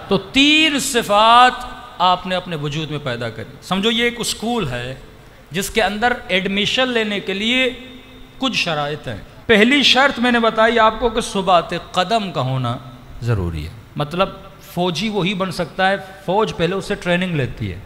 तो 3 सिफात आपने अपने वजूद में पैदा करी। समझो ये एक स्कूल है जिसके अंदर एडमिशन लेने के लिए कुछ शराइत हैं। पहली शर्त मैंने बताई आपको कि सुबात कदम का होना ज़रूरी है। मतलब फ़ौजी वही बन सकता है, फ़ौज पहले उससे ट्रेनिंग लेती है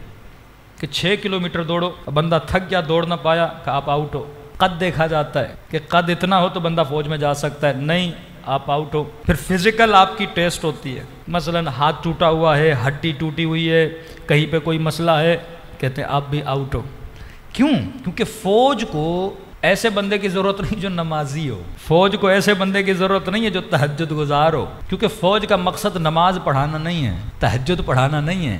कि 6 किलोमीटर दौड़ो, बंदा थक गया, दौड़ ना पाया कि आप आउट हो। कद देखा जाता है कि कद इतना हो तो बंदा फ़ौज में जा सकता है, नहीं आप आउट हो। फिर फिज़िकल आपकी टेस्ट होती है, मसलन हाथ टूटा हुआ है, हड्डी टूटी हुई है, कहीं पे कोई मसला है, कहते हैं आप भी आउट हो। क्यों? क्योंकि फ़ौज को ऐसे बंदे की ज़रूरत नहीं जो नमाजी हो, फ़ौज को ऐसे बंदे की ज़रूरत नहीं है जो तहज्जुद गुजार हो, क्योंकि फ़ौज का मकसद नमाज पढ़ाना नहीं है, तहज्जुद पढ़ाना नहीं है,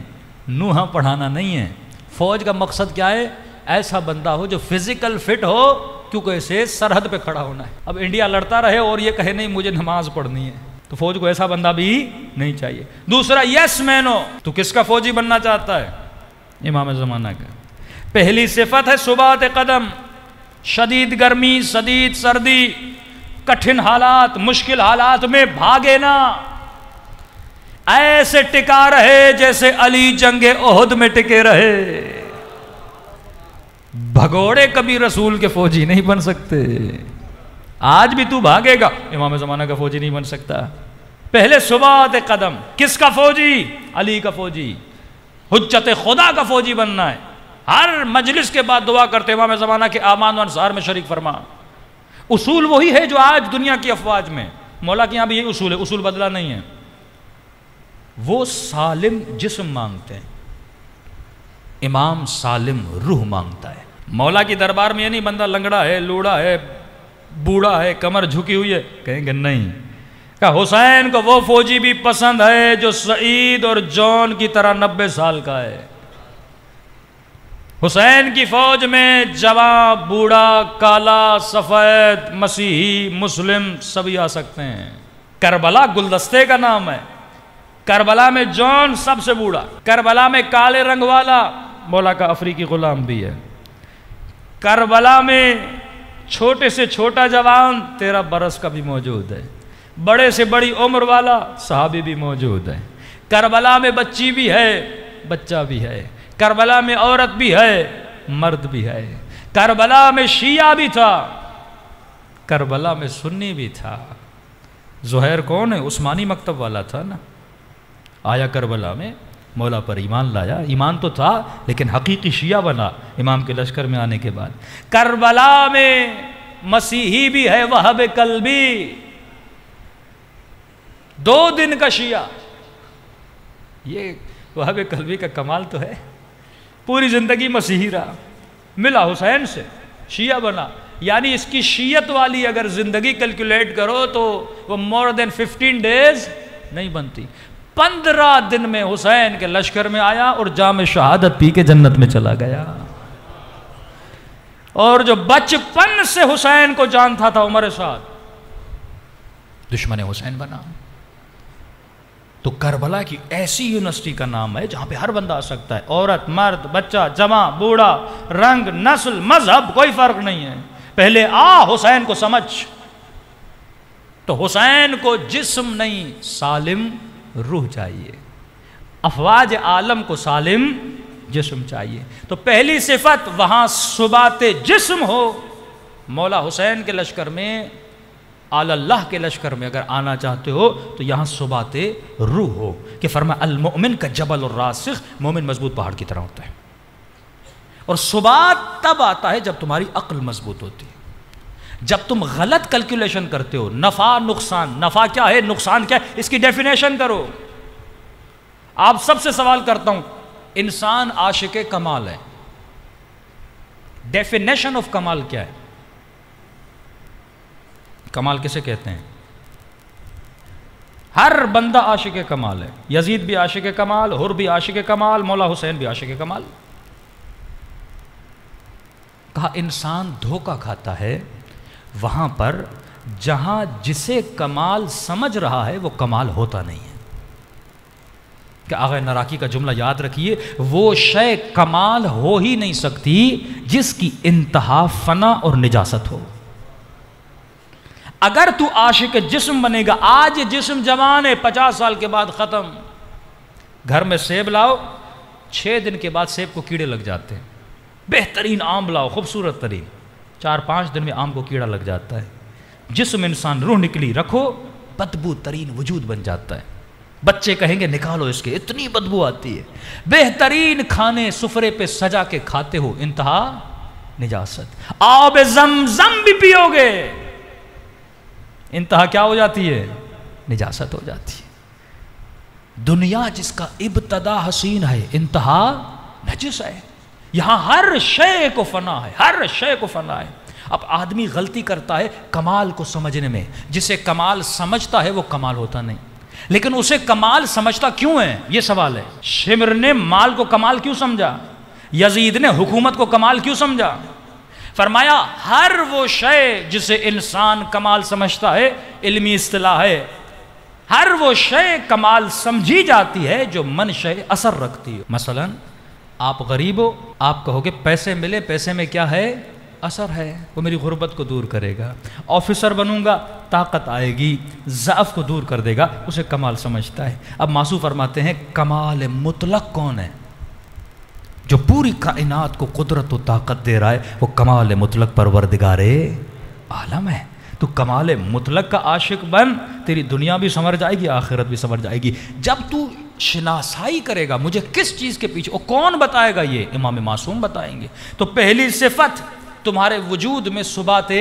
नूहा पढ़ाना नहीं है। फ़ौज का मकसद क्या है? ऐसा बंदा हो जो फिज़िकल फिट हो, क्योंकि इसे सरहद पे खड़ा होना है। अब इंडिया लड़ता रहे और ये कहे नहीं मुझे नमाज पढ़नी है, तो फ़ौज को ऐसा बंदा भी नहीं चाहिए। दूसरा, यस मैन हो। तो किसका फ़ौजी बनना चाहता है? इमाम ज़माना का। पहली सिफत है सुबात कदम। शदीद गर्मी, शदीद सर्दी, कठिन हालात, मुश्किल हालात में भागे ना, ऐसे टिका रहे जैसे अली जंगे ओहद में टिके रहे। भगोड़े कभी रसूल के फौजी नहीं बन सकते। आज भी तू भागेगा, इमाम ज़माना का फौजी नहीं बन सकता। पहले सुबात कदम। किसका फौजी? अली का फौजी, हुज्जत खुदा का फौजी बनना है। हर मजलिस के बाद दुआ करते इमाम ज़माना के आमान व अंसार में शरीक फरमा। उसूल वही है जो आज दुनिया की अफवाज में, मौला के यहाँ भी यही उसूल है, उसूल बदला नहीं है। वो सालिम जिस्म मांगते हैं, इमाम सालिम रूह मांगता है। मौला की दरबार में ये नहीं बंदा लंगड़ा है, लूड़ा है, बूढ़ा है, कमर झुकी हुई है, कहेंगे नहीं। क्या हुसैन को वो फौजी भी पसंद है जो सईद और जॉन की तरह 90 साल का है। हुसैन की फौज में जवां, बूढ़ा, काला, सफ़ेद, मसीही, मुस्लिम सभी आ सकते हैं। करबला गुलदस्ते का नाम है। करबला में जॉन सबसे बूढ़ा, करबला में काले रंग वाला मौला का अफ्रीकी गुलाम भी है, करबला में छोटे से छोटा जवान 13 बरस का भी मौजूद है, बड़े से बड़ी उम्र वाला सहाबी भी मौजूद है। करबला में बच्ची भी है, बच्चा भी है। करबला में औरत भी है, मर्द भी है। करबला में शिया भी था, करबला में सुन्नी भी था। ज़ुहैर कौन है? उस्मानी मकतब वाला था ना, आया करबला में, मौला पर ईमान लाया। ईमान तो था लेकिन हकीकी शिया बना इमाम के लश्कर में आने के बाद। करबला में मसीही भी है, वहब कल्बी, 2 दिन का शिया। ये वहब कल्बी का कमाल तो है, पूरी ज़िंदगी मसीही रहा, मिला हुसैन से, शिया बना। यानी इसकी शियत वाली अगर ज़िंदगी कैलकुलेट करो तो वो मोर देन 15 डेज नहीं बनती। 15 दिन में हुसैन के लश्कर में आया और जाम शहादत पी के जन्नत में चला गया। और जो बचपन से हुसैन को जानता था उमर साद, दुश्मन हुसैन बना। तो करबला की ऐसी यूनिवर्सिटी का नाम है जहां पे हर बंदा आ सकता है, औरत, मर्द, बच्चा, जवां, बूढ़ा, रंग, नस्ल, मजहब, कोई फर्क नहीं है। पहले आ हुसैन को समझ। तो हुसैन को जिस्म नहीं, सालिम रूह चाहिए। अफवाज आलम को सालिम जिस्म चाहिए। तो पहली सिफत वहां सुबाते जिस्म हो। मौला हुसैन के लश्कर में, अल्लाह के लश्कर में अगर आना चाहते हो तो यहाँ सुबाते रूह हो कि फरमा अल मोमिन का जबल और रासिख, मोमिन मजबूत पहाड़ की तरह होता है। और सुबात तब आता है जब तुम्हारी अक्ल मजबूत होती है, जब तुम गलत कैलकुलेशन करते हो। नफा नुकसान, नफा क्या है, नुकसान क्या है, इसकी डेफिनेशन करो। आप सबसे सवाल करता हूं, इंसान आशिक कमाल है, डेफिनेशन ऑफ कमाल क्या है? कमाल किसे कहते हैं? हर बंदा आशिक कमाल है। यजीद भी आशिक कमाल, हुर भी आशिक कमाल, मौला हुसैन भी आशिक कमाल। कहा इंसान धोखा खाता है वहां पर जहां जिसे कमाल समझ रहा है वो कमाल होता नहीं है। क्या आगा नराकी का जुमला याद रखिए, वो शय कमाल हो ही नहीं सकती जिसकी इंतहा फना और निजासत हो। अगर तू आशिक जिस्म बनेगा, आज जिस्म जवान है, 50 साल के बाद खत्म, घर में सेब लाओ, 6 दिन के बाद सेब को कीड़े लग जाते हैं। बेहतरीन आम लाओ, खूबसूरत तरीन, 4-5 दिन में आम को कीड़ा लग जाता है। जिस्म इंसान रूह निकली रखो, बदबू तरीन वजूद बन जाता है। बच्चे कहेंगे निकालो इसके, इतनी बदबू आती है। बेहतरीन खाने सुफरे पे सजा के खाते हो, इंतहा निजासत। आब ज़मज़म भी पियोगे, इंतहा क्या हो जाती है? निजासत हो जाती है। दुनिया जिसका इब्तदा हसीन है, इंतहा नजिस है। यहां हर शय को फना है, हर शय को फना है। अब आदमी गलती करता है कमाल को समझने में। जिसे कमाल समझता है वो कमाल होता नहीं, लेकिन उसे कमाल समझता क्यों है, ये सवाल है। शिमर ने माल को कमाल क्यों समझा? यजीद ने हुकूमत को कमाल क्यों समझा? फरमाया हर वो शय जिसे इंसान कमाल समझता है, इल्मी इस्तिलाह है, हर वो शय कमाल समझी जाती है जो मन शय असर रखती है। मसलन आप गरीब हो, आप कहोगे पैसे मिले, पैसे में क्या है? असर है, वो मेरी गुर्बत को दूर करेगा। ऑफिसर बनूंगा, ताकत आएगी, ज़ाफ़ को दूर कर देगा, उसे कमाल समझता है। अब मासू फरमाते हैं कमाल मुतलक कौन है? जो पूरी कायनात को कुदरत और ताकत दे रहा है, वो कमाल मुतलक परवरदिगारे आलम है। तो कमाल मुतलक का आशिक बन, तेरी दुनिया भी संवर जाएगी, आखिरत भी संवर जाएगी। जब तू शिनासाई करेगा मुझे किस चीज़ के पीछे, और कौन बताएगा? ये इमाम मासूम बताएंगे। तो पहली सिफत तुम्हारे वजूद में सुबाते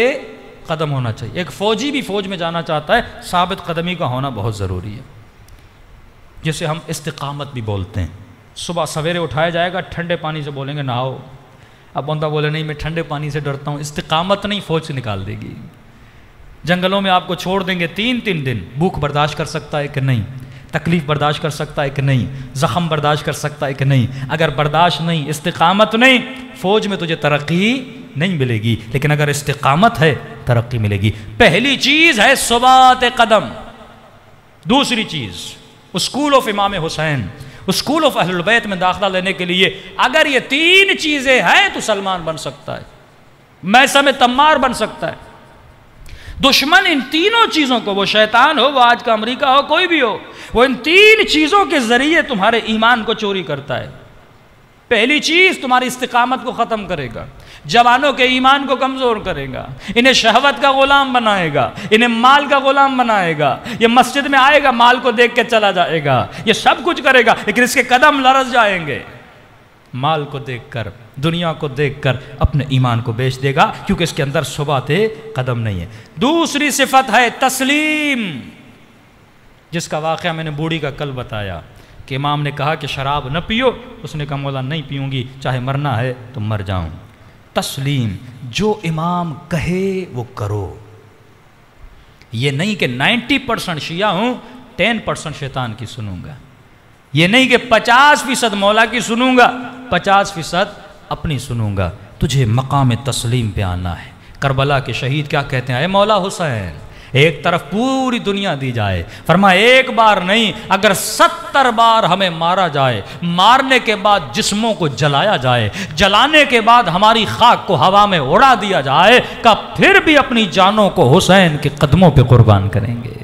कदम होना चाहिए। एक फ़ौजी भी फ़ौज में जाना चाहता है, साबित कदमी का होना बहुत ज़रूरी है, जिसे हम इस्तिकामत भी बोलते हैं। सुबह सवेरे उठाया जाएगा, ठंडे पानी से बोलेंगे नहाओ। अब बंदा बोले नहीं मैं ठंडे पानी से डरता हूँ, इस्तिकामत नहीं, फ़ौज से निकाल देगी। जंगलों में आपको छोड़ देंगे 3-3 दिन, भूख बर्दाश्त कर सकता है कि नहीं, तकलीफ़ बर्दाश्त कर सकता है कि नहीं, ज़ख़म बर्दाश्त कर सकता है कि नहीं। अगर बर्दाश्त नहीं, इस्तिकामत नहीं, फ़ौज में तुझे तरक्की नहीं मिलेगी, लेकिन अगर इस्तिकामत है तरक्की मिलेगी। पहली चीज़ है सुबात कदम। दूसरी चीज़ स्कूल ऑफ इमाम हुसैन, स्कूल ऑफ अहलुल बैत में दाखिला लेने के लिए अगर ये 3 चीज़ें हैं तो सलमान बन सकता है, मैसा में तम्मार बन सकता है। दुश्मन इन तीनों चीज़ों को, वो शैतान हो, वो आज का अमेरिका हो, कोई भी हो, वो इन 3 चीज़ों के ज़रिए तुम्हारे ईमान को चोरी करता है। पहली चीज़ तुम्हारी इस्तिकामत को ख़त्म करेगा, जवानों के ईमान को कमज़ोर करेगा, इन्हें शहवत का ग़ुलाम बनाएगा, इन्हें माल का ग़ुलाम बनाएगा। ये मस्जिद में आएगा, माल को देख के चला जाएगा, ये सब कुछ करेगा, लेकिन इसके कदम लरज़ जाएंगे। माल को देखकर, दुनिया को देखकर अपने ईमान को बेच देगा, क्योंकि इसके अंदर सुबाते कदम नहीं है। दूसरी सिफत है तस्लीम, जिसका वाक़या मैंने बूढ़ी का कल बताया कि इमाम ने कहा कि शराब न पियो, उसने कहा मौला नहीं पीऊँगी, चाहे मरना है तो मर जाऊँ। तस्लीम, जो इमाम कहे वो करो। ये नहीं कि 90% शिया हूँ, 10% शैतान की सुनूंगा। ये नहीं कि 50% मौला की सुनूंगा, 50% अपनी सुनूंगा। तुझे मकाम तस्लीम पे आना है। करबला के शहीद क्या कहते हैं? मौला हुसैन, एक तरफ पूरी दुनिया दी जाए, फरमाया एक बार नहीं, अगर 70 बार हमें मारा जाए, मारने के बाद जिस्मों को जलाया जाए, जलाने के बाद हमारी खाक को हवा में उड़ा दिया जाए, का फिर भी अपनी जानों को हुसैन के कदमों पे कुर्बान करेंगे।